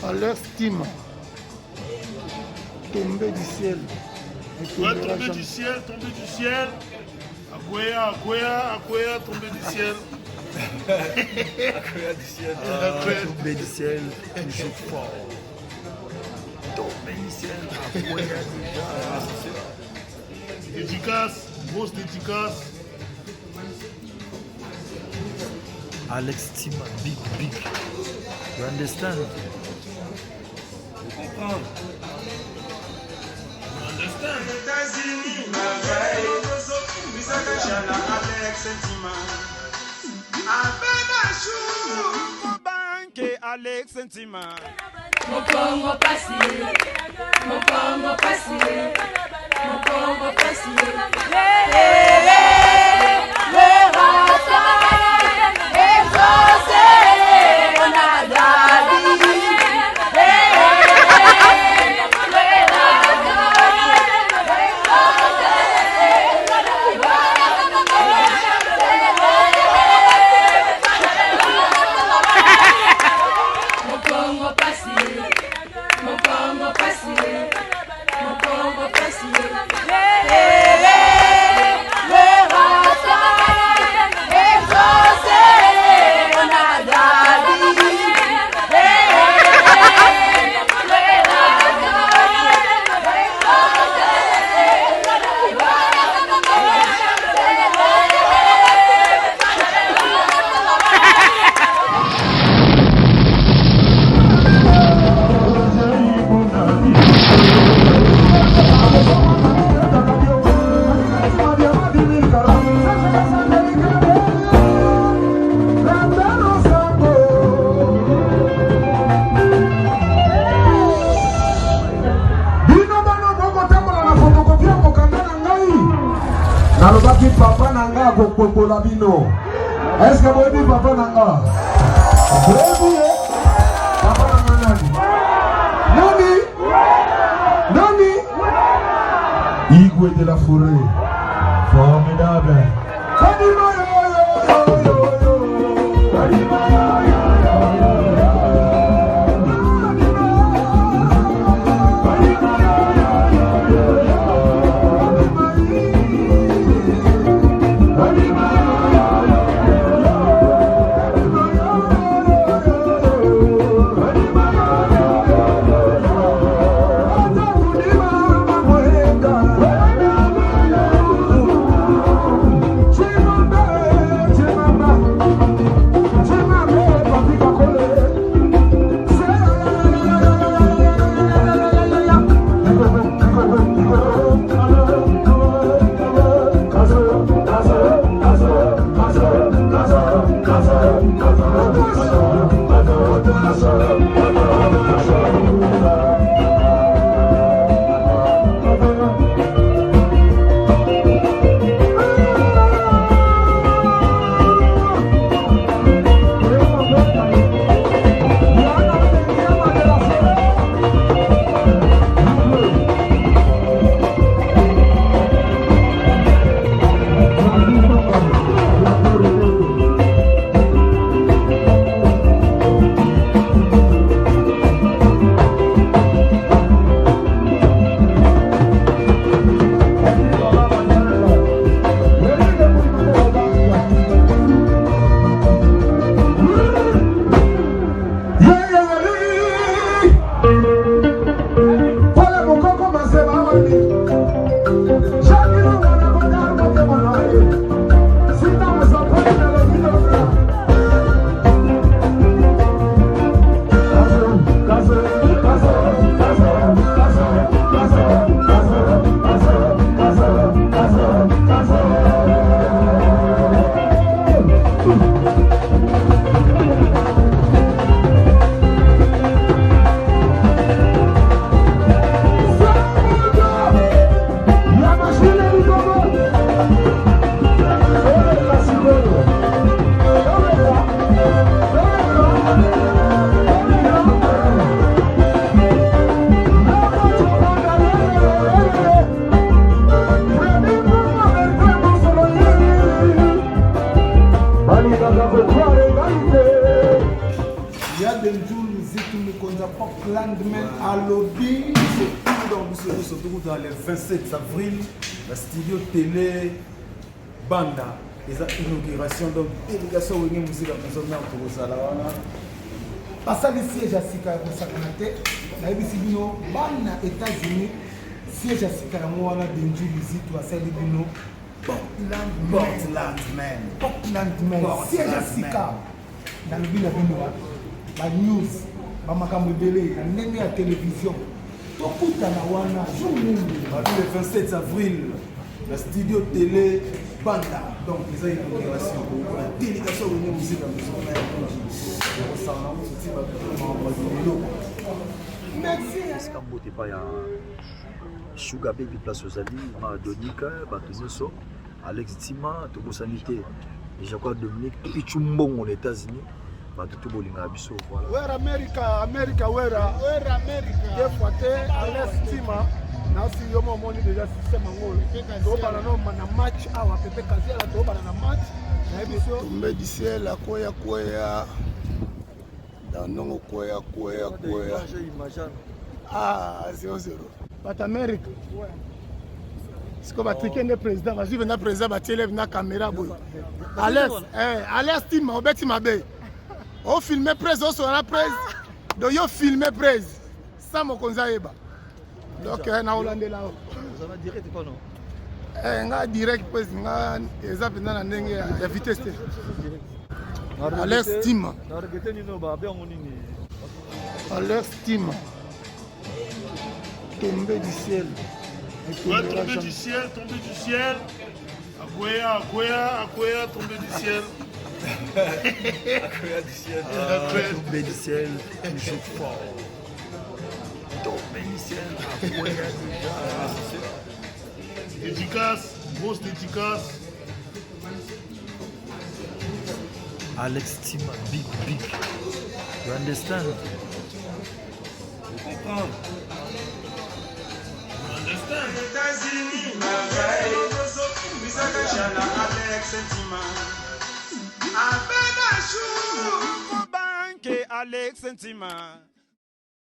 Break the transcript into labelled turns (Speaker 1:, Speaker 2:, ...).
Speaker 1: À l'estime. Tomber du ciel.
Speaker 2: Ouais, tomber du ciel, tomber du ciel. Akoya, Akoya, Akoya, tomber du ciel.
Speaker 1: Akoya du ciel. Tomber du ciel, toujours fort. Tomber du ciel, Akoya déjà.
Speaker 2: Dédicace, grosse dédicace.
Speaker 1: Alex Tima, big. You understand?
Speaker 2: Je comprends. You understand?
Speaker 3: États-Unis, ma veille, Misakachana, Alex Tima. Abedachou, Banque, Alex Tima.
Speaker 4: Mokongo passé, Mokongo passé, Mokongo passé. Le rata est posé, on a David.
Speaker 5: Papa nanga kokola bino. Est-ce que vous dites papa nanga? Papa nanga nani? Nani? Igwe de la forêt. Formidable.
Speaker 6: mokonzi pop landman alobi
Speaker 7: surtout dans le 27 avril la studio télé banda eza inauguration donc délégation wenge musique ya maison mère tokozala wana
Speaker 6: basali siège ya sika ya kosakana te nayebisi bino bana États-Unis siège ya sika yango wana denju lizitu asali bino Portlandman siège ya sika nalobi na bino banews bamakambo ebele ya ndenge ya télévision tokutana wana jour mingi
Speaker 7: le 27 avril la studio télé banda donc eza inauguration la délégation wenge musique ya maison mère ekosala nango soti babiloko
Speaker 1: esika mbote epai ya Sugar Baby place ozali Donika bato nyonso Alex Tima tobosani te déjà quoi Dominique pichu mbongo les États-Unis bato to bolinga biso voilà
Speaker 2: where America where America des fois te Alex Tima na si yo mo moni déjà système ngolo to bana no na match awa pepe kazela to bana na match na biso tombe du ciel akoya danongo koya ah 0-0 but America siko batrike nde président bajuve na président batiele na caméra boyo Alex Tima obeti mabe o filmer presse o sona presse do yo filmer presse sa mokonzi ayeba donc na olandela
Speaker 1: vous avez direct quoi non
Speaker 2: nga direct presse nga eza pena na ndenge ya vitesse te Alex Tima Alex Tima tombé du ciel. Ouais, tombé du ciel. Akoya, tombé du ciel.
Speaker 1: Akoya du ciel. Tombé du ciel, toujours fort. Tombé du ciel, Akoya
Speaker 2: Dédicace, grosse dédicace.
Speaker 1: Alex Tima, big. You understand?
Speaker 3: Les États-Unis, Alex Tima. Avec un jour,
Speaker 8: Banque Alex Tima.